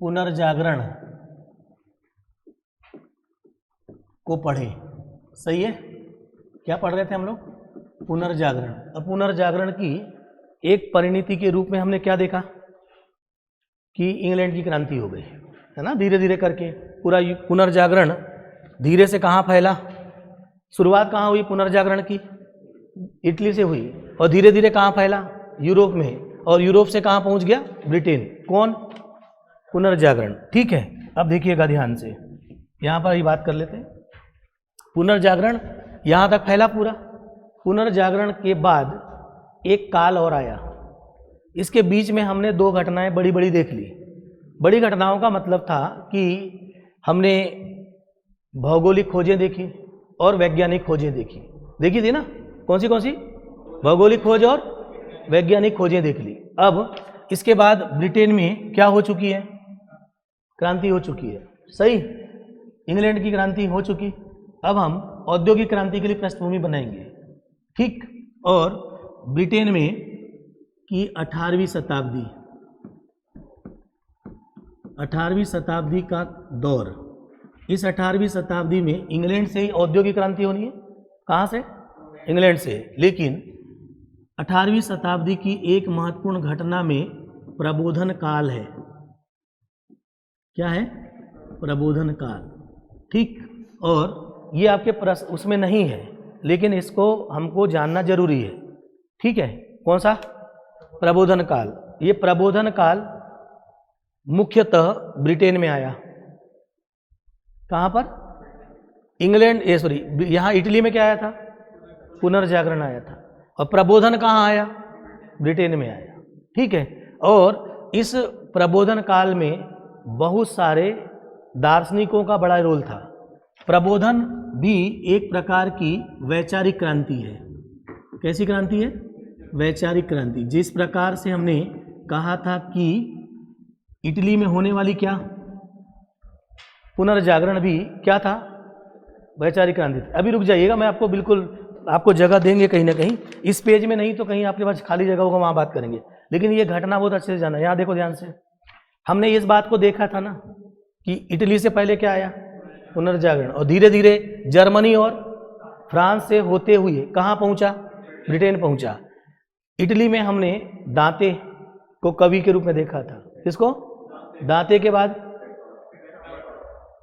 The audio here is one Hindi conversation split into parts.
पुनर्जागरण को पढ़े। सही है, क्या पढ़ रहे थे हम लोग? पुनर्जागरण। अब पुनर्जागरण की एक परिणति के रूप में हमने क्या देखा कि इंग्लैंड की क्रांति हो गई, है ना। धीरे धीरे करके पूरा पुनर्जागरण धीरे से कहाँ फैला, शुरुआत कहाँ हुई पुनर्जागरण की? इटली से हुई, और धीरे धीरे कहाँ फैला? यूरोप में, और यूरोप से कहाँ पहुँच गया? ब्रिटेन। कौन? पुनर्जागरण। ठीक है, अब देखिएगा ध्यान से, यहाँ पर ही बात कर लेते हैं। पुनर्जागरण यहाँ तक फैला पूरा। पुनर्जागरण के बाद एक काल और आया, इसके बीच में हमने दो घटनाएं बड़ी बड़ी देख ली। बड़ी घटनाओं का मतलब था कि हमने भौगोलिक खोजें देखी और वैज्ञानिक खोजें देखी थी ना। कौन सी? भौगोलिक खोज और वैज्ञानिक खोजें देख ली। अब इसके बाद ब्रिटेन में क्या हो चुकी है? क्रांति हो चुकी है। सही, इंग्लैंड की क्रांति हो चुकी। अब हम औद्योगिक क्रांति के लिए पृष्ठभूमि बनाएंगे। ठीक, और ब्रिटेन में की 18वीं शताब्दी का दौर, इस 18वीं शताब्दी में इंग्लैंड से ही औद्योगिक क्रांति होनी है। कहाँ से? इंग्लैंड से। लेकिन 18वीं शताब्दी की एक महत्वपूर्ण घटना में प्रबोधन काल है। क्या है? प्रबोधन काल। ठीक, और ये आपके प्रश्न उसमें नहीं है, लेकिन इसको हमको जानना जरूरी है। ठीक है, कौन सा? प्रबोधन काल। ये प्रबोधन काल मुख्यतः ब्रिटेन में आया। कहाँ पर? यहाँ इटली में क्या आया था? पुनर्जागरण आया था। और प्रबोधन कहाँ आया? ब्रिटेन में आया। ठीक है, और इस प्रबोधन काल में बहुत सारे दार्शनिकों का बड़ा रोल था। प्रबोधन भी एक प्रकार की वैचारिक क्रांति है। कैसी क्रांति है? वैचारिक क्रांति। जिस प्रकार से हमने कहा था कि इटली में होने वाली क्या पुनर्जागरण भी क्या था? वैचारिक क्रांति थी। अभी रुक जाइएगा, मैं आपको बिल्कुल आपको जगह देंगे कहीं ना कहीं, इस पेज में नहीं तो कहीं आपके पास खाली जगह होगा, वहाँ बात करेंगे। लेकिन ये घटना बहुत अच्छे से जाना। यहाँ देखो ध्यान से, हमने इस बात को देखा था ना कि इटली से पहले क्या आया? पुनर्जागरण, और धीरे धीरे जर्मनी और फ्रांस से होते हुए कहाँ पहुँचा? ब्रिटेन पहुँचा। इटली में हमने दांते को कवि के रूप में देखा था। किसको? दांते के बाद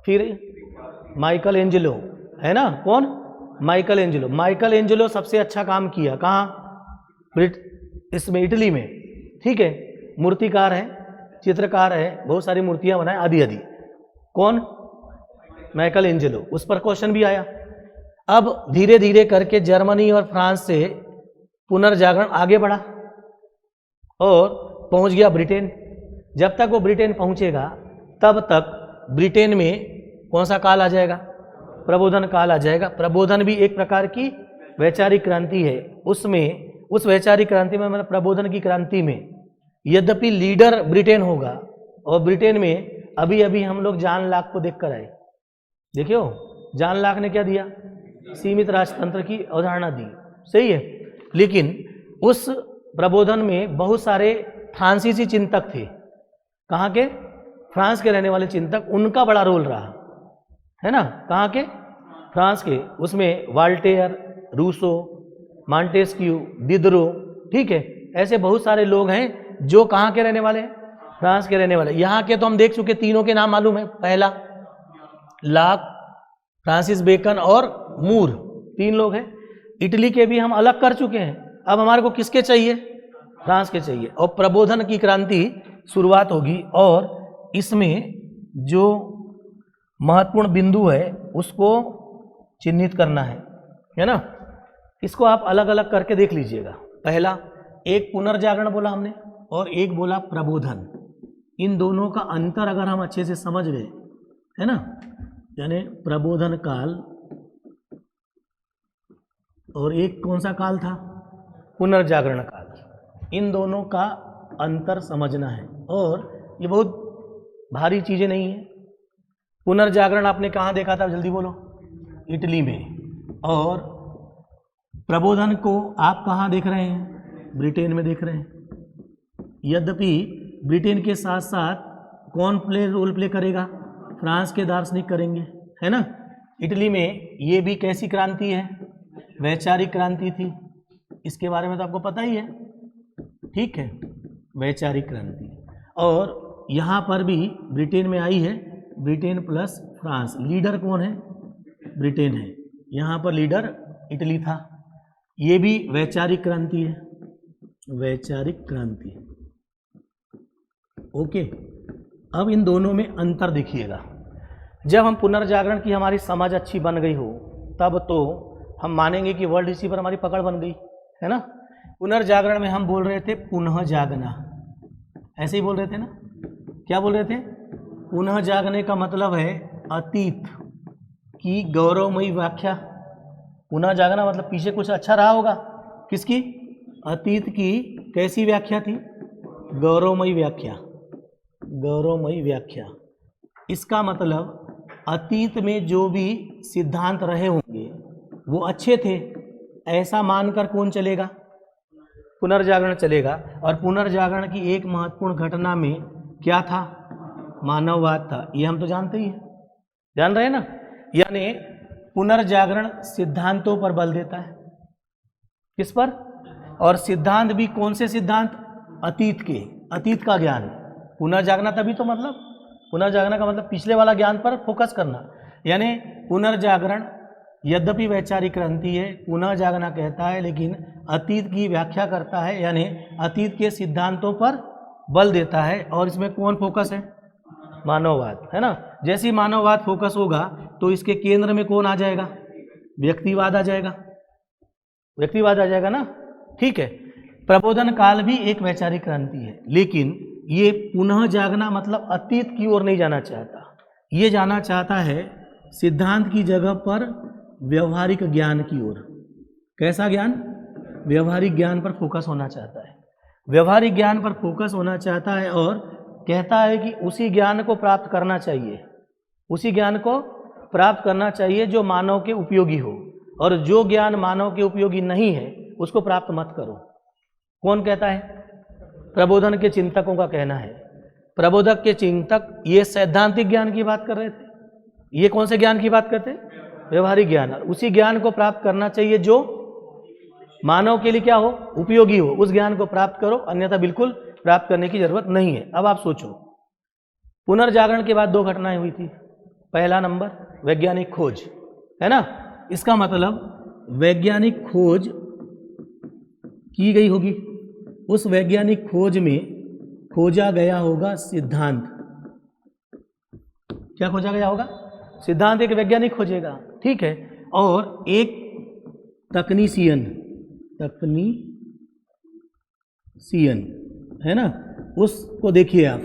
फिर माइकल एंजेलो, है ना। कौन? Michael Angelo. माइकल एंजेलो सबसे अच्छा काम किया कहाँ? इसमें इटली में। ठीक है, मूर्तिकार है, चित्रकार है, बहुत सारी मूर्तियां बनाए आदि आदि। कौन? Michael Angelo. उस पर क्वेश्चन भी आया। अब धीरे धीरे करके जर्मनी और फ्रांस से पुनर्जागरण आगे बढ़ा और पहुंच गया ब्रिटेन। जब तक वो ब्रिटेन पहुंचेगा तब तक ब्रिटेन में कौन सा काल आ जाएगा? प्रबोधन काल आ जाएगा। प्रबोधन भी एक प्रकार की वैचारिक क्रांति है। उसमें उस वैचारिक क्रांति में मतलब प्रबोधन की क्रांति में यद्यपि लीडर ब्रिटेन होगा, और ब्रिटेन में अभी अभी हम लोग जॉन लॉक को देखकर आए। देखियो, जॉन लॉक ने क्या दिया? सीमित राजतंत्र की अवधारणा दी। सही है, लेकिन उस प्रबोधन में बहुत सारे फ्रांसीसी चिंतक थे। कहाँ के? फ्रांस के रहने वाले चिंतक, उनका बड़ा रोल रहा, है ना। कहाँ के? फ्रांस के। उसमें वाल्टेयर, रूसो, मॉन्टेस्क्यू, डिडरो, ठीक है, ऐसे बहुत सारे लोग हैं जो कहाँ के रहने वाले हैं? फ्रांस के रहने वाले। यहाँ के तो हम देख चुके, तीनों के नाम मालूम है। पहला लॉक, फ्रांसिस बेकन और मूर, तीन लोग हैं। इटली के भी हम अलग कर चुके हैं। अब हमारे को किसके चाहिए? फ्रांस के चाहिए। और प्रबोधन की क्रांति शुरुआत होगी, और इसमें जो महत्वपूर्ण बिंदु है उसको चिन्हित करना है ना। इसको आप अलग अलग करके देख लीजिएगा। पहला, एक पुनर्जागरण बोला हमने और एक बोला प्रबोधन। इन दोनों का अंतर अगर हम अच्छे से समझ गए, है ना, यानी प्रबोधन काल और एक कौन सा काल था? पुनर्जागरण काल। इन दोनों का अंतर समझना है, और ये बहुत भारी चीजें नहीं है। पुनर्जागरण आपने कहाँ देखा था? जल्दी बोलो। इटली में। और प्रबोधन को आप कहाँ देख रहे हैं? ब्रिटेन में देख रहे हैं। यद्यपि ब्रिटेन के साथ साथ कौन रोल प्ले करेगा? फ्रांस के दार्शनिक करेंगे, है ना। इटली में ये भी कैसी क्रांति है? वैचारिक क्रांति थी। इसके बारे में तो आपको पता ही है, ठीक है, वैचारिक क्रांति। और यहाँ पर भी ब्रिटेन में आई है, ब्रिटेन प्लस फ्रांस। लीडर कौन है? ब्रिटेन है। यहाँ पर लीडर इटली था। ये भी वैचारिक क्रांति है, वैचारिक क्रांति। ओके, अब इन दोनों में अंतर देखिएगा। जब हम पुनर्जागरण की हमारी समझ अच्छी बन गई हो तब तो हम मानेंगे कि वर्ल्ड हिस्ट्री पर हमारी पकड़ बन गई, है ना। पुनर्जागरण में हम बोल रहे थे पुनः जागना, ऐसे ही बोल रहे थे ना। क्या बोल रहे थे? पुनः जागने का मतलब है अतीत की गौरवमयी व्याख्या। पुनः जागना मतलब पीछे कुछ अच्छा रहा होगा, किसकी? अतीत की कैसी व्याख्या थी? गौरवमयी व्याख्या, गौरवमयी व्याख्या। इसका मतलब अतीत में जो भी सिद्धांत रहे होंगे वो अच्छे थे, ऐसा मानकर कौन चलेगा? पुनर्जागरण चलेगा। और पुनर्जागरण की एक महत्वपूर्ण घटना में क्या था? मानववाद था। ये हम तो जानते ही हैं, जान रहे हैं ना। यानी पुनर्जागरण सिद्धांतों पर बल देता है। किस पर? और सिद्धांत भी कौन से सिद्धांत? अतीत के, अतीत का ज्ञान। पुनर्जागना तभी तो मतलब, पुनर्जागरण का मतलब पिछले वाला ज्ञान पर फोकस करना। यानी पुनर्जागरण यद्यपि वैचारिक क्रांति है, पुनः जागना कहता है, लेकिन अतीत की व्याख्या करता है, यानी अतीत के सिद्धांतों पर बल देता है। और इसमें कौन फोकस है? मानववाद, है ना। जैसे ही मानववाद फोकस होगा तो इसके केंद्र में कौन आ जाएगा? व्यक्तिवाद आ जाएगा, व्यक्तिवाद आ जाएगा ना, ठीक है। प्रबोधन काल भी एक वैचारिक क्रांति है, लेकिन ये पुनः जागना मतलब अतीत की ओर नहीं जाना चाहता। ये जाना चाहता है सिद्धांत की जगह पर व्यवहारिक ज्ञान की ओर। कैसा ज्ञान? व्यवहारिक ज्ञान पर फोकस होना चाहता है, व्यवहारिक ज्ञान पर फोकस होना चाहता है। और कहता है कि उसी ज्ञान को प्राप्त करना चाहिए, उसी ज्ञान को प्राप्त करना चाहिए जो मानव के उपयोगी हो, और जो ज्ञान मानव के उपयोगी नहीं है उसको प्राप्त मत करो। कौन कहता है? प्रबोधन के चिंतकों का कहना है। प्रबोधक के चिंतक ये सैद्धांतिक ज्ञान की बात कर रहे थे। ये कौन से ज्ञान की बात करते? व्यवहारिक ज्ञान। उसी ज्ञान को प्राप्त करना चाहिए जो मानव के लिए क्या हो? उपयोगी हो। उस ज्ञान को प्राप्त करो, अन्यथा बिल्कुल प्राप्त करने की जरूरत नहीं है। अब आप सोचो, पुनर्जागरण के बाद दो घटनाएं हुई थी। पहला नंबर वैज्ञानिक खोज, है ना। इसका मतलब वैज्ञानिक खोज की गई होगी, उस वैज्ञानिक खोज में खोजा गया होगा सिद्धांत। क्या खोजा गया होगा? सिद्धांत एक वैज्ञानिक खोजेगा, ठीक है। और एक तकनीशियन, है ना, उसको देखिए आप,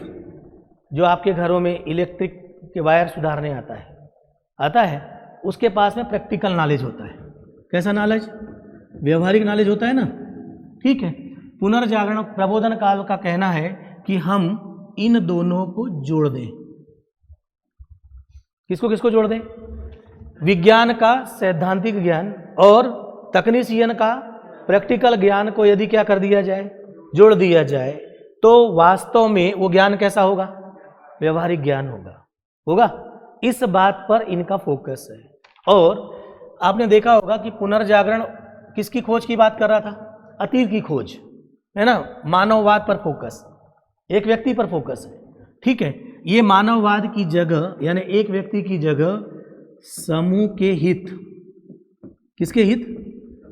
जो आपके घरों में इलेक्ट्रिक के वायर सुधारने आता है, उसके पास में प्रैक्टिकल नॉलेज होता है। कैसा नॉलेज? व्यवहारिक नॉलेज होता है ना, ठीक है। पुनर्जागरण प्रबोधन काल का कहना है कि हम इन दोनों को जोड़ दें। किसको किसको जोड़ दें? विज्ञान का सैद्धांतिक ज्ञान और तकनीशियन का प्रैक्टिकल ज्ञान को यदि क्या कर दिया जाए? जोड़ दिया जाए, तो वास्तव में वो ज्ञान कैसा होगा? व्यवहारिक ज्ञान होगा। इस बात पर इनका फोकस है। और आपने देखा होगा कि पुनर्जागरण किसकी खोज की बात कर रहा था? अतीत की खोज, है ना। मानववाद पर फोकस, एक व्यक्ति पर फोकस है, ठीक है। ये मानववाद की जगह, यानी एक व्यक्ति की जगह समूह के हित, किसके हित?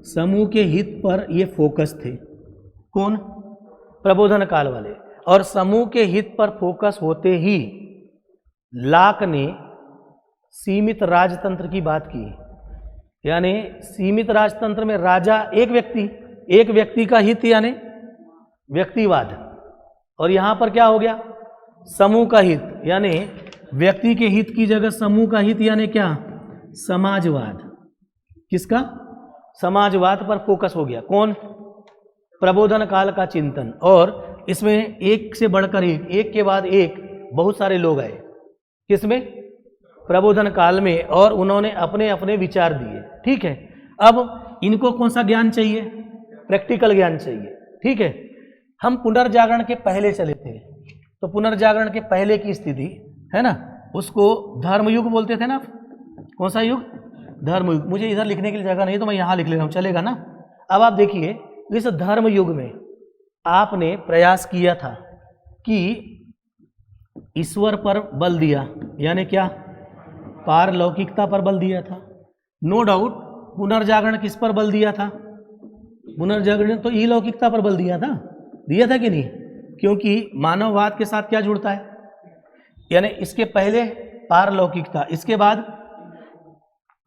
समूह के हित पर ये फोकस थे। कौन? प्रबोधन काल वाले। और समूह के हित पर फोकस होते ही लाक ने सीमित राजतंत्र की बात की। यानी सीमित राजतंत्र में राजा एक व्यक्ति का हित, यानी व्यक्तिवाद। और यहां पर क्या हो गया? समूह का हित, यानी व्यक्ति के हित की जगह समूह का हित, यानी क्या? समाजवाद। किसका? समाजवाद पर फोकस हो गया। कौन? प्रबोधन काल का चिंतन। और इसमें एक से बढ़कर एक के बाद एक बहुत सारे लोग आए। किसमें? प्रबोधन काल में। और उन्होंने अपने अपने विचार दिए, ठीक है। अब इनको कौन सा ज्ञान चाहिए? प्रैक्टिकल ज्ञान चाहिए। ठीक है, हम पुनर्जागरण के पहले चले थे, तो पुनर्जागरण के पहले की स्थिति है ना, उसको धर्मयुग बोलते थे ना। कौन सा युग? धर्मयुग। मुझे इधर लिखने के लिए जगह नहीं तो मैं यहाँ लिख ले रहा हूँ, चलेगा ना? अब आप देखिए, इस धर्मयुग में आपने प्रयास किया था कि ईश्वर पर बल दिया, यानी क्या? पारलौकिकता पर बल दिया था। नो डाउट पुनर्जागरण किस पर बल दिया था? पुनर्जागरण तो अलौकिकता पर बल दिया था कि नहीं? क्योंकि मानववाद के साथ क्या जुड़ता है? यानी इसके पहले पारलौकिकता, इसके बाद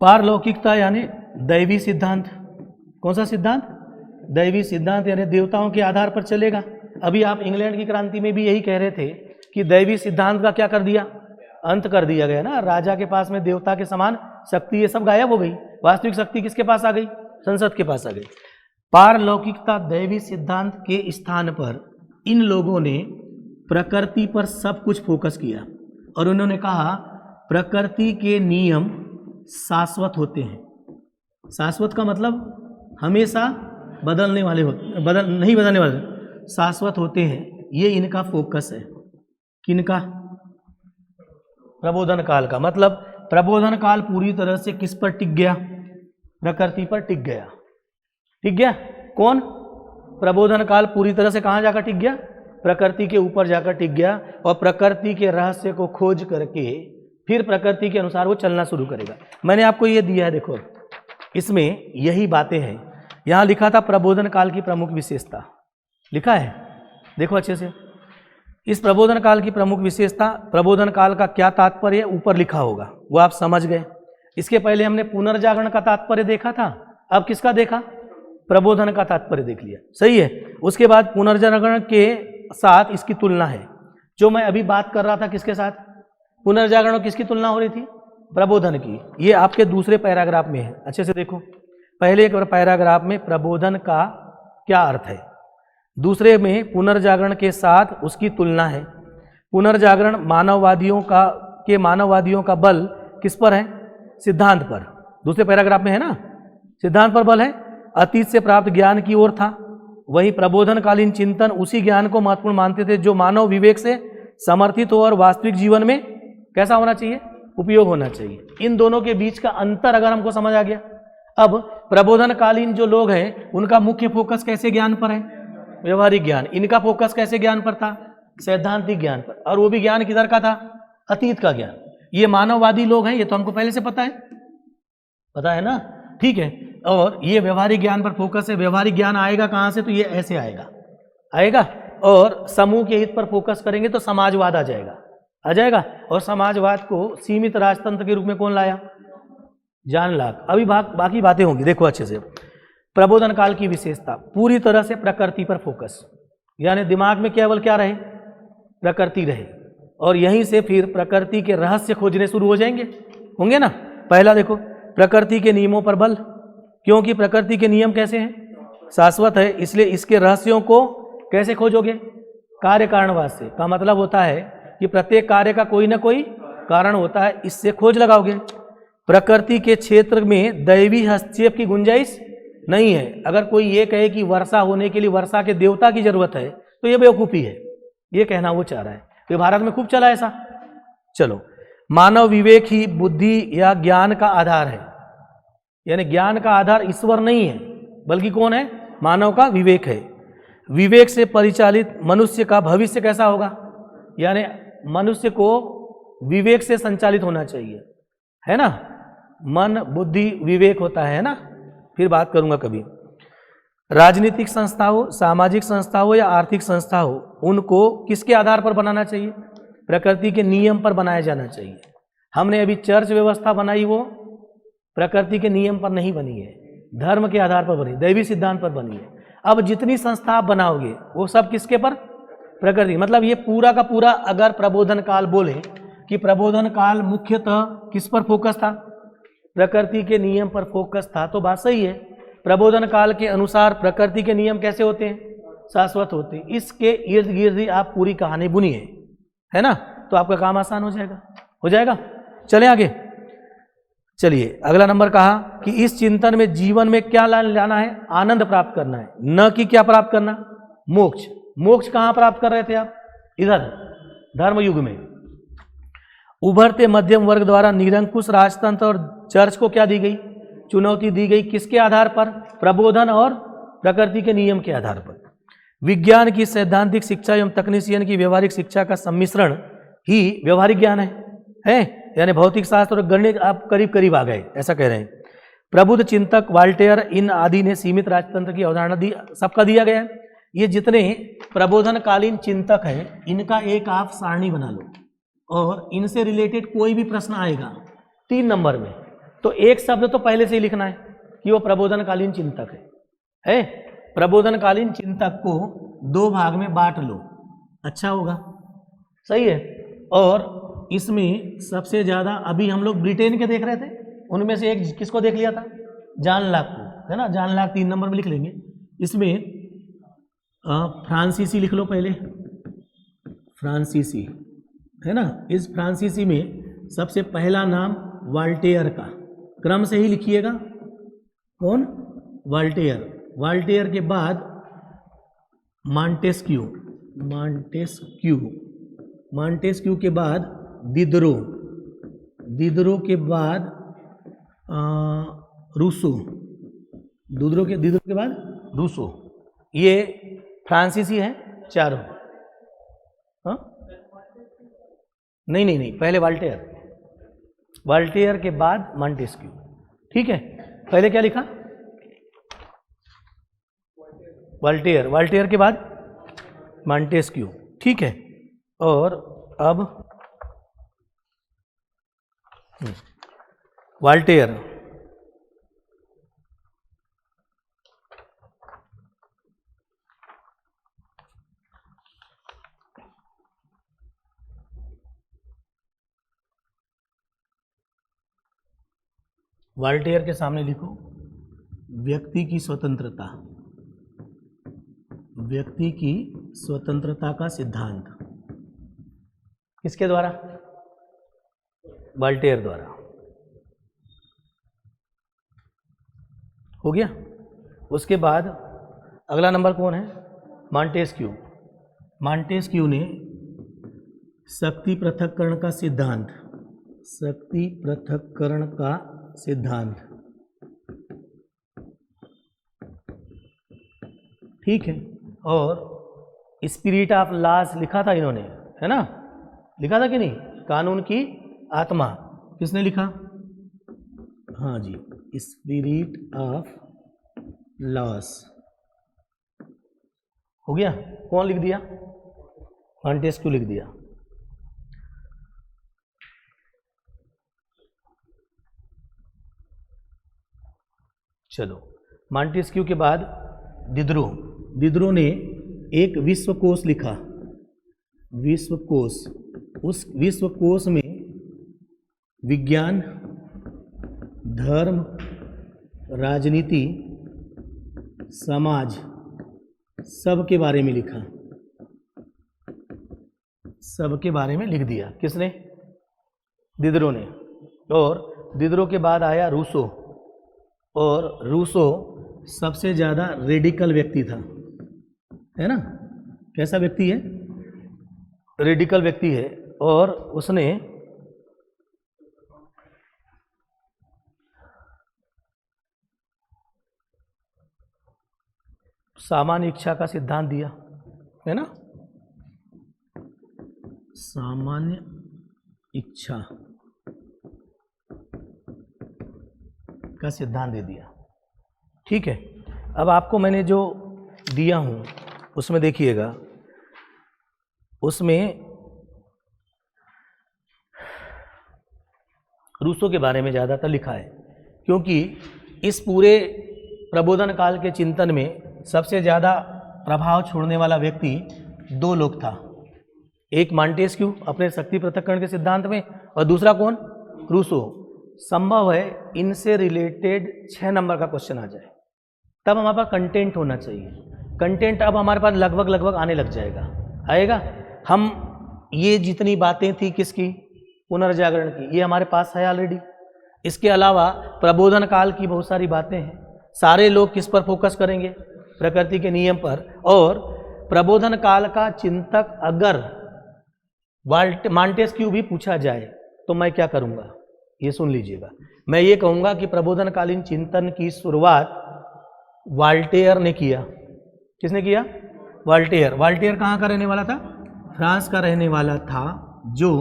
पारलौकिकता यानी दैवी सिद्धांत। कौन सा सिद्धांत? दैवी सिद्धांत, यानी देवताओं के आधार पर चलेगा। अभी आप इंग्लैंड की क्रांति में भी यही कह रहे थे कि दैवी सिद्धांत का क्या कर दिया? अंत कर दिया गया ना। राजा के पास में देवता के समान शक्ति ये सब गायब हो गई। वास्तविक शक्ति किसके पास आ गई? संसद के पास आ गई। पारलौकिकता दैवी सिद्धांत के स्थान पर इन लोगों ने प्रकृति पर सब कुछ फोकस किया और उन्होंने कहा प्रकृति के नियम शाश्वत होते हैं। शाश्वत का मतलब हमेशा बदलने वाले होते, नहीं बदलने वाले, शाश्वत होते हैं। ये इनका फोकस है। किनका? प्रबोधन काल का। मतलब प्रबोधन काल पूरी तरह से किस पर टिक गया? प्रकृति पर टिक गया। टिक गया कौन? प्रबोधन काल पूरी तरह से कहाँ जाकर टिक गया? प्रकृति के ऊपर जाकर टिक गया और प्रकृति के रहस्य को खोज करके फिर प्रकृति के अनुसार वो चलना शुरू करेगा। मैंने आपको ये दिया है, देखो इसमें यही बातें हैं। यहाँ लिखा था प्रबोधन काल की प्रमुख विशेषता, लिखा है, देखो अच्छे से। इस प्रबोधन काल की प्रमुख विशेषता, प्रबोधन काल का क्या तात्पर्य ऊपर लिखा होगा, वो आप समझ गए। इसके पहले हमने पुनर्जागरण का तात्पर्य देखा था, अब किसका देखा? प्रबोधन का तात्पर्य देख लिया, सही है। उसके बाद पुनर्जागरण के साथ इसकी तुलना है। जो मैं अभी बात कर रहा था किसके साथ? पुनर्जागरण किसकी तुलना हो रही थी? प्रबोधन की। ये आपके दूसरे पैराग्राफ में है, अच्छे से देखो। पहले एक पैराग्राफ में प्रबोधन का क्या अर्थ है, दूसरे में पुनर्जागरण के साथ उसकी तुलना है। पुनर्जागरण मानववादियों का बल किस पर है? सिद्धांत पर। दूसरे पैराग्राफ में है ना, सिद्धांत पर बल है, अतीत से प्राप्त ज्ञान की ओर था। वही प्रबोधनकालीन चिंतन उसी ज्ञान को महत्वपूर्ण मानते थे जो मानव विवेक से समर्थित हो और वास्तविक जीवन में कैसा होना चाहिए? उपयोग होना चाहिए। इन दोनों के बीच का अंतर अगर हमको समझ आ गया। अब प्रबोधनकालीन जो लोग हैं उनका मुख्य फोकस कैसे ज्ञान पर है? व्यवहारिक ज्ञान। इनका फोकस कैसे ज्ञान पर था? सैद्धांतिक ज्ञान पर। और वो भी ज्ञान किधर का था? अतीत का ज्ञान। ये मानववादी लोग हैं, ये तो हमको पहले से पता है ना, ठीक है। और ये व्यवहारिक ज्ञान पर फोकस है। व्यवहारिक ज्ञान आएगा कहाँ से? तो ये ऐसे आएगा। और समूह के हित पर फोकस करेंगे तो समाजवाद आ जाएगा। और समाजवाद को सीमित राजतंत्र के रूप में कौन लाया? John Locke. अभी बाकी बातें होंगी, देखो अच्छे से। प्रबोधन काल की विशेषता, पूरी तरह से प्रकृति पर फोकस, यानी दिमाग में केवल क्या रहे? प्रकृति रहे। और यहीं से फिर प्रकृति के रहस्य खोजने शुरू होंगे ना। पहला देखो, प्रकृति के नियमों पर बल, क्योंकि प्रकृति के नियम कैसे हैं? शाश्वत है, इसलिए इसके रहस्यों को कैसे खोजोगे? कार्य कारणवाद से। का मतलब होता है कि प्रत्येक कार्य का कोई ना कोई कारण होता है, इससे खोज लगाओगे। प्रकृति के क्षेत्र में दैवी हस्तक्षेप की गुंजाइश नहीं है। अगर कोई ये कहे कि वर्षा होने के लिए वर्षा के देवता की जरूरत है तो ये बेवकूफ़ी है, ये कहना वो चाह रहा है। तो भारत में खूब चला ऐसा। चलो, मानव विवेक ही बुद्धि या ज्ञान का आधार है, यानी ज्ञान का आधार ईश्वर नहीं है बल्कि कौन है? मानव का विवेक है। विवेक से परिचालित मनुष्य का भविष्य कैसा होगा? यानी मनुष्य को विवेक से संचालित होना चाहिए, है ना। मन बुद्धि विवेक होता है ना, फिर बात करूंगा कभी। राजनीतिक संस्था हो, सामाजिक संस्था हो या आर्थिक संस्था हो, उनको किसके आधार पर बनाना चाहिए? प्रकृति के नियम पर बनाया जाना चाहिए। हमने अभी चर्च व्यवस्था बनाई, वो प्रकृति के नियम पर नहीं बनी है, धर्म के आधार पर बनी, दैवी सिद्धांत पर बनी है। अब जितनी संस्था आप बनाओगे वो सब किसके पर? प्रकृति। मतलब ये पूरा का पूरा अगर प्रबोधन काल बोले कि प्रबोधन काल मुख्यतः किस पर फोकस था? प्रकृति के नियम पर फोकस था, तो बात सही है। प्रबोधन काल के अनुसार प्रकृति के नियम कैसे होते हैं? शाश्वत होते हैं। इसके इर्द गिर्द ही आप पूरी कहानी बुनिए, है ना, तो आपका काम आसान हो जाएगा। चले आगे। चलिए अगला नंबर कहा कि इस चिंतन में जीवन में क्या लाना है, आनंद प्राप्त करना है, न कि क्या प्राप्त करना, मोक्ष। मोक्ष कहां प्राप्त कर रहे थे आप, इधर धर्म युग में। उभरते मध्यम वर्ग द्वारा निरंकुश राजतंत्र और चर्च को क्या दी गई, चुनौती दी गई, किसके आधार पर, प्रबोधन और प्रकृति के नियम के आधार पर। विज्ञान की सैद्धांतिक शिक्षा एवं तकनीशियन की व्यवहारिक शिक्षा का सम्मिश्रण ही व्यवहारिक ज्ञान है यानी भौतिक शास्त्र और गणित आप करीब करीब आ गए, ऐसा कह रहे हैं। प्रबुद्ध चिंतक वाल्टेयर इन आदि ने सीमित राजतंत्र की अवधारणा दी, सबका दिया गया है। ये जितने प्रबोधनकालीन चिंतक हैं इनका एक आप सारणी बना लो और इनसे रिलेटेड कोई भी प्रश्न आएगा 3 नंबर में तो एक शब्द तो पहले से ही लिखना है कि वो प्रबोधनकालीन चिंतक है। प्रबोधनकालीन चिंतक को 2 भाग में बांट लो, अच्छा होगा, सही है। और इसमें सबसे ज़्यादा अभी हम लोग ब्रिटेन के देख रहे थे, उनमें से एक किसको देख लिया था, जॉन लाक को, है ना। जॉन लाक 3 नंबर में लिख लेंगे। इसमें फ्रांसीसी लिख लो पहले, फ्रांसीसी, है ना। इस फ्रांसीसी में सबसे पहला नाम वाल्टेयर का, क्रम से ही लिखिएगा, कौन, वाल्टेयर। वाल्टेयर के बाद मॉन्टेस्क्यू, मॉन्टेस्क्यू के बाद दिदरो, दिदरो के बाद रूसो, दिदरो के बाद रूसो। ये फ्रांसीसी है चारों। हाँ नहीं, पहले वाल्टेयर, वाल्टेयर के बाद मॉन्टेस्क्यू, ठीक है। पहले क्या लिखा, वाल्टेयर, वाल्टेयर के बाद मॉन्टेस्क्यू, ठीक है। और अब वाल्टेयर, वाल्टेयर के सामने लिखो व्यक्ति की स्वतंत्रता, व्यक्ति की स्वतंत्रता का सिद्धांत, किसके द्वारा, वाल्टेयर द्वारा, हो गया। उसके बाद अगला नंबर कौन है, मॉन्टेस्क्यू। मॉन्टेस्क्यू ने शक्ति पृथक्करण का सिद्धांत, शक्ति पृथक्करण का सिद्धांत, ठीक है। और स्पिरिट ऑफ लॉज लिखा था इन्होंने, है ना, लिखा था कि नहीं, कानून की आत्मा, किसने लिखा, हाँ जी, स्पिरिट ऑफ लॉस, हो गया। कौन लिख दिया, मॉन्टेस्क्यू लिख दिया। चलो, मॉन्टेस्क्यू के बाद दिदरो, दिदरो ने एक विश्वकोश लिखा, विश्वकोश। उस विश्वकोश में विज्ञान, धर्म, राजनीति, समाज सब के बारे में लिखा, सब के बारे में लिख दिया, किसने, दिदरो ने। और दिदरो के बाद आया रूसो, और रूसो सबसे ज़्यादा रेडिकल व्यक्ति था, है ना। कैसा व्यक्ति है, रेडिकल व्यक्ति है। और उसने सामान्य इच्छा का सिद्धांत दिया, है ना, सामान्य इच्छा का सिद्धांत दे दिया, ठीक है। अब आपको मैंने जो दिया हूं उसमें देखिएगा, उसमें रूसो के बारे में ज़्यादातर लिखा है, क्योंकि इस पूरे प्रबोधन काल के चिंतन में सबसे ज़्यादा प्रभाव छोड़ने वाला व्यक्ति 2 लोग था, एक मॉन्टेस्क्यू अपने शक्ति पृथक्करण के सिद्धांत में, और दूसरा कौन, रूसो। संभव है इनसे रिलेटेड 6 नंबर का क्वेश्चन आ जाए, तब हमारे पास कंटेंट होना चाहिए। कंटेंट अब हमारे पास लगभग आने लग जाएगा, आएगा। हम ये जितनी बातें थी किसकी, पुनर्जागरण की, ये हमारे पास है ऑलरेडी। इसके अलावा प्रबोधन काल की बहुत सारी बातें हैं। सारे लोग किस पर फोकस करेंगे? प्रकृति के नियम पर। और प्रबोधन काल का चिंतक अगर मॉन्टेस्क्यू भी पूछा जाए तो मैं क्या करूंगा, ये सुन लीजिएगा। मैं ये कहूंगा कि प्रबोधनकालीन चिंतन की शुरुआत वॉल्टेयर ने किया। किसने किया? वॉल्टेयर। वॉल्टेयर कहाँ का रहने वाला था? फ्रांस का रहने वाला था, जो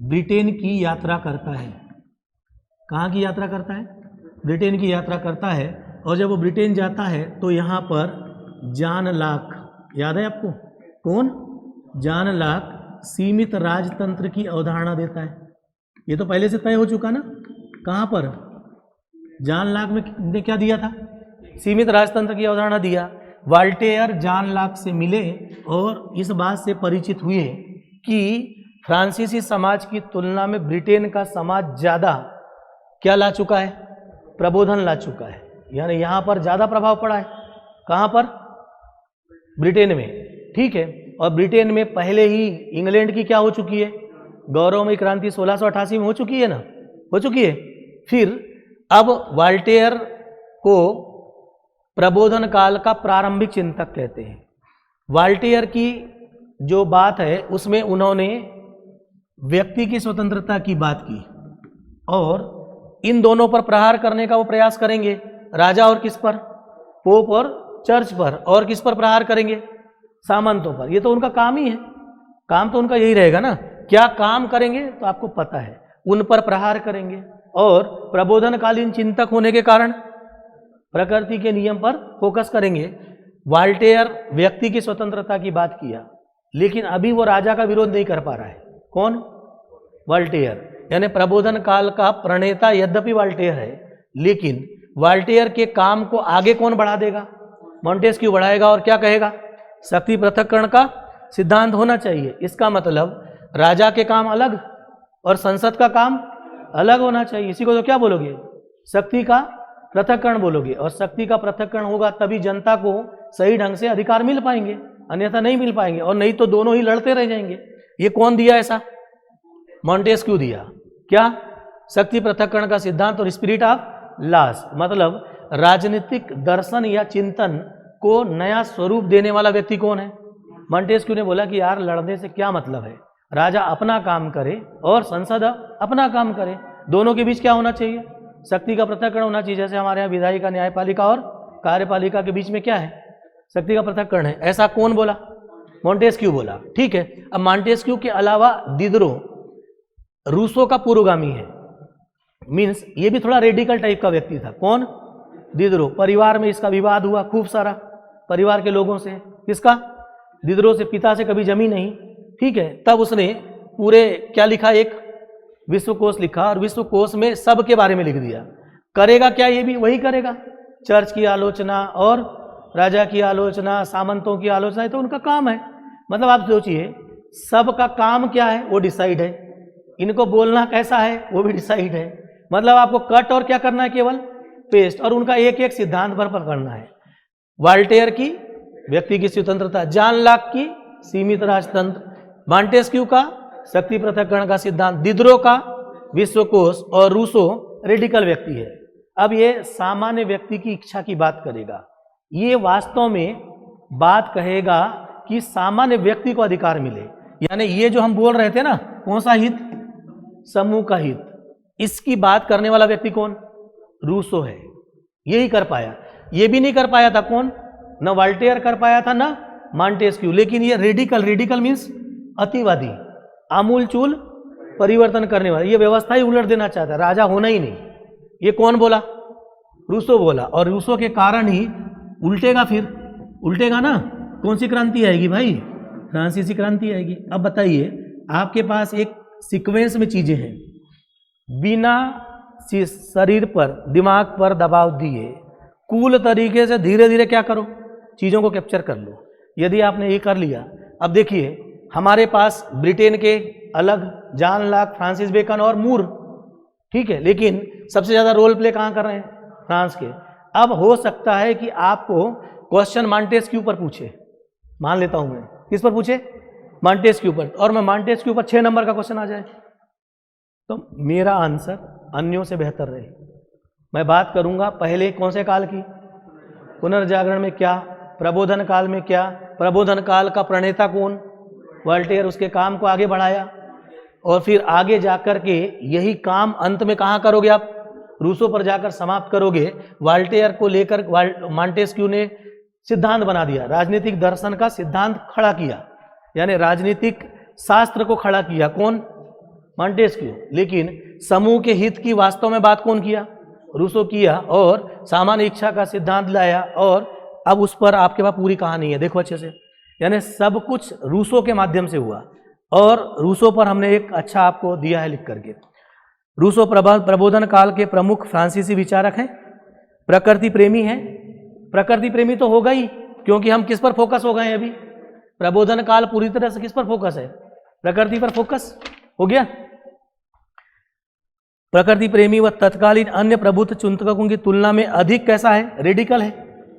ब्रिटेन की यात्रा करता है। कहाँ की यात्रा करता है? ब्रिटेन की यात्रा करता है। और जब वो ब्रिटेन जाता है तो यहाँ पर जॉन लॉक, याद है आपको? कौन? जॉन लॉक सीमित राजतंत्र की अवधारणा देता है। ये तो पहले से तय हो चुका ना। कहाँ पर? जॉन लॉक ने क्या दिया था? सीमित राजतंत्र की अवधारणा दिया। वॉल्टेयर जॉन लॉक से मिले और इस बात से परिचित हुए कि फ्रांसीसी समाज की तुलना में ब्रिटेन का समाज ज़्यादा क्या ला चुका है? प्रबोधन ला चुका है। यानी यहाँ पर ज़्यादा प्रभाव पड़ा है। कहाँ पर? ब्रिटेन में। ठीक है। और ब्रिटेन में पहले ही इंग्लैंड की क्या हो चुकी है? गौरवमयी क्रांति 1688 में हो चुकी है ना, हो चुकी है। फिर अब वॉल्टेयर को प्रबोधन काल का प्रारंभिक चिंतक कहते हैं। वॉल्टेयर की जो बात है उसमें उन्होंने व्यक्ति की स्वतंत्रता की बात की और इन दोनों पर प्रहार करने का वो प्रयास करेंगे। राजा और किस पर? पोप और चर्च पर। और किस पर प्रहार करेंगे? सामंतों पर। ये तो उनका काम ही है। काम तो उनका यही रहेगा ना। क्या काम करेंगे तो आपको पता है, उन पर प्रहार करेंगे। और प्रबोधनकालीन चिंतक होने के कारण प्रकृति के नियम पर फोकस करेंगे। वॉल्टेयर व्यक्ति की स्वतंत्रता की बात किया, लेकिन अभी वो राजा का विरोध नहीं कर पा रहा है। कौन? वॉल्टेयर। यानी प्रबोधन काल का प्रणेता यद्यपि वॉल्टेयर है, लेकिन वॉल्टेयर के काम को आगे कौन बढ़ा देगा? मॉन्टेस्क्यू बढ़ाएगा। और क्या कहेगा? शक्ति पृथक्करण का सिद्धांत होना चाहिए। इसका मतलब राजा के काम अलग और संसद का काम अलग होना चाहिए। इसी को तो क्या बोलोगे? शक्ति का पृथक्करण बोलोगे। और शक्ति का पृथक्करण होगा तभी जनता को सही ढंग से अधिकार मिल पाएंगे, अन्यथा नहीं मिल पाएंगे। और नहीं तो दोनों ही लड़ते रह जाएंगे। ये कौन दिया ऐसा? मॉन्टेस्क्यू दिया। क्या? शक्ति पृथक्करण का सिद्धांत और स्पिरिट ऑफ लॉस। मतलब राजनीतिक दर्शन या चिंतन को नया स्वरूप देने वाला व्यक्ति कौन है? मॉन्टेस्क्यू ने बोला कि यार लड़ने से क्या मतलब है, राजा अपना काम करे और संसद अपना काम करे। दोनों के बीच क्या होना चाहिए? शक्ति का पृथक्करण होना चाहिए। जैसे हमारे यहाँ विधायिका, न्यायपालिका और कार्यपालिका के बीच में क्या है? शक्ति का पृथक्करण है। ऐसा कौन बोला? मॉन्टेस्क्यू बोला। ठीक है। अब मॉन्टेस्क्यू के अलावा दिदरो रूसो का पूर्वगामी है। मीन्स ये भी थोड़ा रेडिकल टाइप का व्यक्ति था। कौन? दिदरो। परिवार में इसका विवाद हुआ खूब सारा, परिवार के लोगों से। किसका? दिदरो से। पिता से कभी जमी नहीं। ठीक है। तब उसने पूरे क्या लिखा? एक विश्वकोश लिखा और विश्वकोश में सब के बारे में लिख दिया। करेगा क्या? ये भी वही करेगा। चर्च की आलोचना और राजा की आलोचना, सामंतों की आलोचना, तो उनका काम है। मतलब आप सोचिए, सबका काम क्या है वो डिसाइड है। इनको बोलना कैसा है वो भी डिसाइड है। मतलब आपको कट और क्या करना है? केवल पेस्ट। और उनका एक एक सिद्धांत पर पकड़ना है। वॉल्टेयर की व्यक्ति की स्वतंत्रता, जॉन लॉक की सीमित राजतंत्र, मॉन्टेस्क्यू का शक्ति पृथक्करण का सिद्धांत, दिदरो का विश्वकोश और रूसो रेडिकल व्यक्ति है। अब ये सामान्य व्यक्ति की इच्छा की बात करेगा। ये वास्तव में बात कहेगा कि सामान्य व्यक्ति को अधिकार मिले। यानी ये जो हम बोल रहे थे ना, कौन सा हित? समूह का हित। इसकी बात करने वाला व्यक्ति कौन? रूसो है। यही कर पाया। ये भी नहीं कर पाया था कौन? न वॉल्टेयर कर पाया था, न मॉन्टेस्क्यू। लेकिन ये रेडिकल, रेडिकल मीन्स अतिवादी, आमूलचूल परिवर्तन करने वाला, ये व्यवस्था ही उलट देना चाहता है, राजा होना ही नहीं। ये कौन बोला? रूसो बोला। और रूसो के कारण ही उल्टेगा। फिर उल्टेगा ना, कौन सी क्रांति आएगी भाई? फ्रांसीसी क्रांति आएगी। अब बताइए, आपके पास एक सीक्वेंस में चीजें हैं, बिना शरीर पर, दिमाग पर दबाव दिए कूल तरीके से धीरे धीरे क्या करो? चीजों को कैप्चर कर लो। यदि आपने ये कर लिया, अब देखिए हमारे पास ब्रिटेन के अलग जॉन लॉक, फ्रांसिस बेकन और मूर, ठीक है, लेकिन सबसे ज्यादा रोल प्ले कहाँ कर रहे हैं? फ्रांस के। अब हो सकता है कि आपको क्वेश्चन मॉन्टेस्क्यू पर पूछे, मान लेता हूं मैं, किस पर पूछे? मॉन्टेस्क्यू पर, और मैं मॉन्टेस्क्यू पर 6 नंबर का क्वेश्चन आ जाए, तो मेरा आंसर अन्यों से बेहतर रहे। मैं बात करूंगा पहले कौन से काल की, पुनर्जागरण में क्या, प्रबोधन काल में क्या, प्रबोधन काल का प्रणेता कौन, वॉल्टेयर, उसके काम को आगे बढ़ाया, और फिर आगे जाकर के यही काम अंत में कहाँ करोगे आप, रूसो पर जाकर समाप्त करोगे। वॉल्टेयर को लेकर मॉन्टेस्क्यू ने सिद्धांत बना दिया, राजनीतिक दर्शन का सिद्धांत खड़ा किया, यानी राजनीतिक शास्त्र को खड़ा किया, कौन, मॉन्टेस्क्यू। लेकिन समूह के हित की वास्तव में बात कौन किया, रूसो किया, और सामान्य इच्छा का सिद्धांत लाया। और अब उस पर आपके पास पूरी कहानी है, देखो अच्छे से, यानी सब कुछ रूसो के माध्यम से हुआ। और रूसो पर हमने एक अच्छा आपको दिया है लिख करके। रूसो प्रबोधन काल के प्रमुख फ्रांसीसी विचारक हैं, प्रकृति प्रेमी हैं। प्रकृति प्रेमी तो होगा ही, क्योंकि हम किस पर फोकस हो गए हैं अभी, प्रबोधन काल पूरी तरह से किस पर फोकस है, प्रकृति पर फोकस हो गया। प्रकृति प्रेमी व तत्कालीन अन्य प्रबुद्ध चिंतकों की तुलना में अधिक कैसा है, रेडिकल है।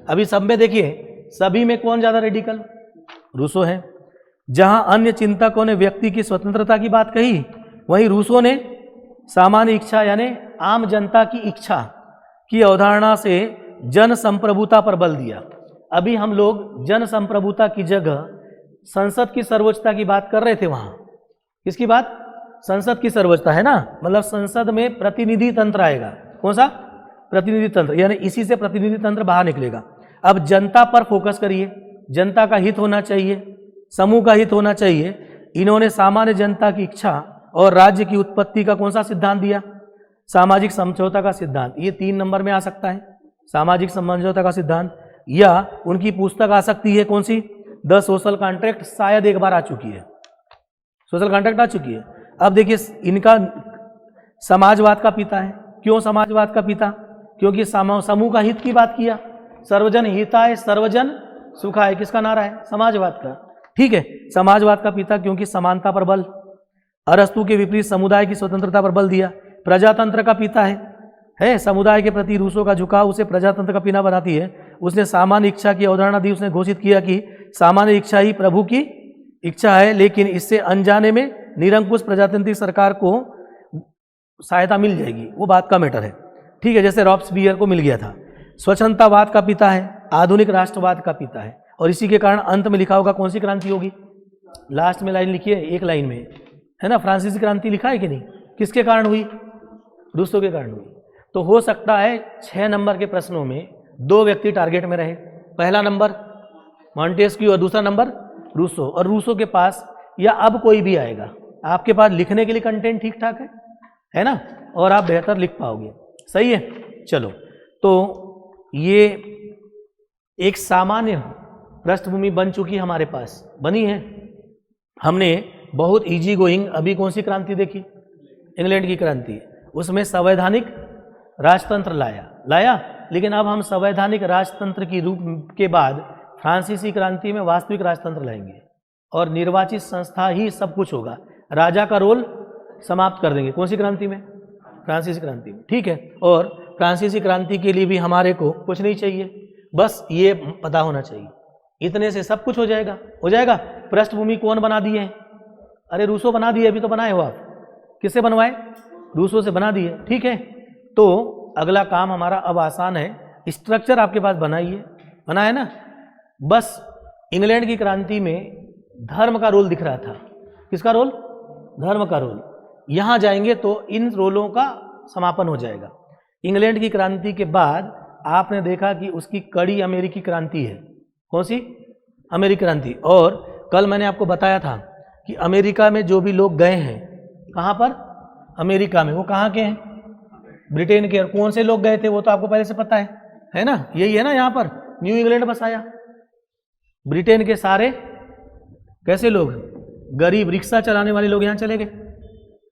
अभी सब में देखिए, सभी में कौन ज्यादा रेडिकल, रूसो है। जहां अन्य चिंतकों ने व्यक्ति की स्वतंत्रता की बात कही, वहीं रूसो ने सामान्य इच्छा यानी आम जनता की इच्छा की अवधारणा से जन संप्रभुता पर बल दिया। अभी हम लोग जन संप्रभुता की जगह संसद की सर्वोच्चता की बात कर रहे थे। वहां किसकी बात, संसद की सर्वोच्चता है ना, मतलब संसद में प्रतिनिधि तंत्र आएगा। कौन सा, प्रतिनिधि तंत्र, यानी इसी से प्रतिनिधि तंत्र बाहर निकलेगा। अब जनता पर फोकस करिए, जनता का हित होना चाहिए, समूह का हित होना चाहिए। इन्होंने सामान्य जनता की इच्छा और राज्य की उत्पत्ति का कौन सा सिद्धांत दिया, सामाजिक समझौता का सिद्धांत। ये 3 नंबर में आ सकता है, सामाजिक समझौता का सिद्धांत। या उनकी पुस्तक आ सकती है कौन सी, द सोशल कॉन्ट्रैक्ट, शायद एक बार आ चुकी है, सोशल कॉन्ट्रैक्ट आ चुकी है। अब देखिए, इनका समाजवाद का पिता है। क्यों समाजवाद का पिता, क्योंकि समूह का हित की बात किया, सर्वजन हिताय सर्वजन सुखाय, किसका नारा है, समाजवाद का। ठीक है, समाजवाद का पिता क्योंकि समानता पर बल, अरस्तु के विपरीत समुदाय की स्वतंत्रता पर बल दिया। प्रजातंत्र का पिता है समुदाय के प्रति रूसो का झुकाव उसे प्रजातंत्र का पिता बनाती है। उसने सामान्य इच्छा की अवधारणा दी, उसने घोषित किया कि सामान्य इच्छा ही प्रभु की इच्छा है, लेकिन इससे अनजाने में निरंकुश प्रजातांत्रिक सरकार को सहायता मिल जाएगी, वो बात का मैटर है। ठीक है, जैसे रॉब्सपियर को मिल गया था। स्वच्छंदतावाद का पिता है, आधुनिक राष्ट्रवाद का पिता है, और इसी के कारण अंत में लिखा होगा कौन सी क्रांति होगी, लास्ट में लाइन लिखी है, एक लाइन में है ना, फ्रांसीसी क्रांति लिखा है कि नहीं, किसके कारण हुई, रूसो के कारण हुई। तो हो सकता है 6 नंबर के प्रश्नों में 2 व्यक्ति टारगेट में रहे, पहला नंबर मॉन्टेस्क्यू और दूसरा नंबर रूसो। और रूसो के पास या अब कोई भी आएगा, आपके पास लिखने के लिए कंटेंट ठीक ठाक है ना, और आप बेहतर लिख पाओगे। सही है, चलो, तो ये एक सामान्य पृष्ठभूमि बन चुकी है, हमारे पास बनी है। हमने बहुत इजी गोइंग अभी कौन सी क्रांति देखी, इंग्लैंड की क्रांति, उसमें संवैधानिक राजतंत्र लाया। लेकिन अब हम संवैधानिक राजतंत्र की रूप के बाद फ्रांसीसी क्रांति में वास्तविक राजतंत्र लाएंगे, और निर्वाचित संस्था ही सब कुछ होगा। राजा का रोल समाप्त कर देंगे, कौन सी क्रांति में, फ्रांसीसी क्रांति में। ठीक है, और फ्रांसीसी क्रांति के लिए भी हमारे को कुछ नहीं चाहिए, बस ये पता होना चाहिए, इतने से सब कुछ हो जाएगा। पृष्ठभूमि कौन बना दिए हैं, अरे रूसो बना दिए, अभी तो बनाए हो आप, किससे बनवाए, रूसो से बना दिए। ठीक है, तो अगला काम हमारा अब आसान है, स्ट्रक्चर आपके पास बना है ना। बस इंग्लैंड की क्रांति में धर्म का रोल दिख रहा था, किसका रोल, धर्म का रोल। यहां जाएंगे तो इन रोलों का समापन हो जाएगा। इंग्लैंड की क्रांति के बाद आपने देखा कि उसकी कड़ी अमेरिकी क्रांति है, कौन सी, अमेरिकी क्रांति। और कल मैंने आपको बताया था कि अमेरिका में जो भी लोग गए हैं, कहाँ पर, अमेरिका में, वो कहाँ के हैं, ब्रिटेन के। और कौन से लोग गए थे वो तो आपको पहले से पता है ना, यही है ना, यहाँ पर न्यू इंग्लैंड बसाया। ब्रिटेन के सारे कैसे लोग, गरीब रिक्शा चलाने वाले लोग यहाँ चले गए,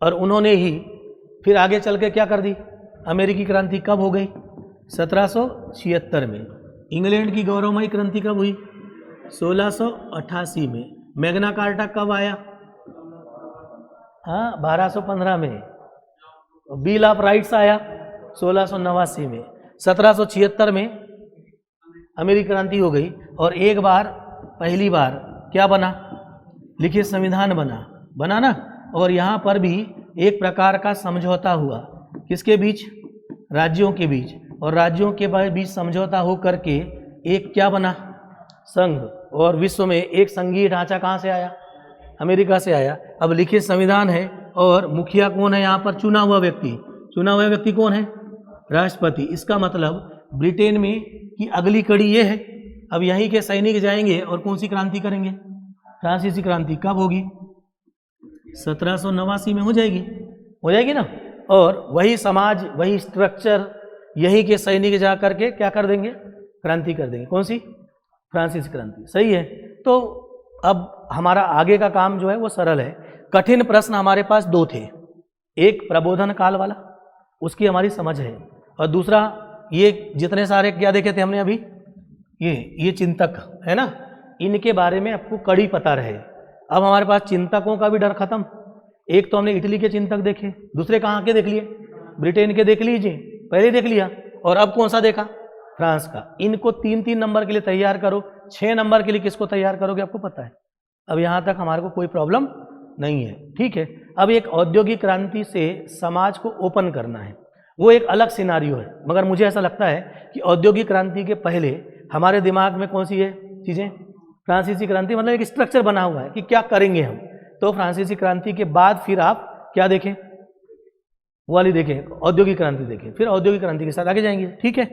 और उन्होंने ही फिर आगे चल के क्या कर दी, अमेरिकी क्रांति कब हो गई, 1776 में। इंग्लैंड की गौरवमयी क्रांति कब हुई, 1688 में। मैग्ना कार्टा कब आया, हाँ 1215 में। बिल ऑफ राइट्स आया 1689 में। 1776 में अमेरिकी क्रांति हो गई, और एक बार पहली बार क्या बना, लिखित संविधान बना ना। और यहाँ पर भी एक प्रकार का समझौता हुआ किसके बीच? राज्यों के बीच। और राज्यों के बीच समझौता हो करके एक क्या बना? संघ। और विश्व में एक संघीय ढांचा कहाँ से आया? अमेरिका से आया। अब लिखित संविधान है और मुखिया कौन है यहाँ पर? चुना हुआ व्यक्ति। चुना हुआ व्यक्ति कौन है? राष्ट्रपति। इसका मतलब ब्रिटेन में की अगली कड़ी ये है, अब यहीं के सैनिक जाएंगे और कौन सी क्रांति करेंगे? फ्रांसीसी क्रांति। कब होगी? 1789 में हो जाएगी ना। और वही समाज, वही स्ट्रक्चर, यहीं के सैनिक जा करके क्या कर देंगे? क्रांति कर देंगे। कौन सी? फ्रांसीसी क्रांति। सही है। तो अब हमारा आगे का काम जो है वो सरल है। कठिन प्रश्न हमारे पास दो थे, एक प्रबोधन काल वाला, उसकी हमारी समझ है, और दूसरा ये जितने सारे क्या देखे थे हमने अभी, ये चिंतक है ना, इनके बारे में आपको कड़ी पता रहे। अब हमारे पास चिंतकों का भी डर खत्म। एक तो हमने इटली के चिंतक देखे, दूसरे कहाँ के देख लिए? ब्रिटेन के देख लीजिए, पहले देख लिया। और अब कौन सा देखा? फ्रांस का। इनको 3-3 नंबर के लिए तैयार करो, 6 नंबर के लिए किसको तैयार करोगे आपको पता है। अब यहाँ तक हमारे को कोई प्रॉब्लम नहीं है, ठीक है। अब एक औद्योगिक क्रांति से समाज को ओपन करना है, वो एक अलग सिनारियो है। मगर मुझे ऐसा लगता है कि औद्योगिक क्रांति के पहले हमारे दिमाग में कौन सी है चीज़ें? फ्रांसीसी क्रांति, मतलब एक स्ट्रक्चर बना हुआ है कि क्या करेंगे हम। तो फ्रांसीसी क्रांति के बाद फिर आप क्या देखें? वो वाली देखें, औद्योगिक क्रांति देखें, फिर औद्योगिक क्रांति के साथ आगे जाएंगे, ठीक है।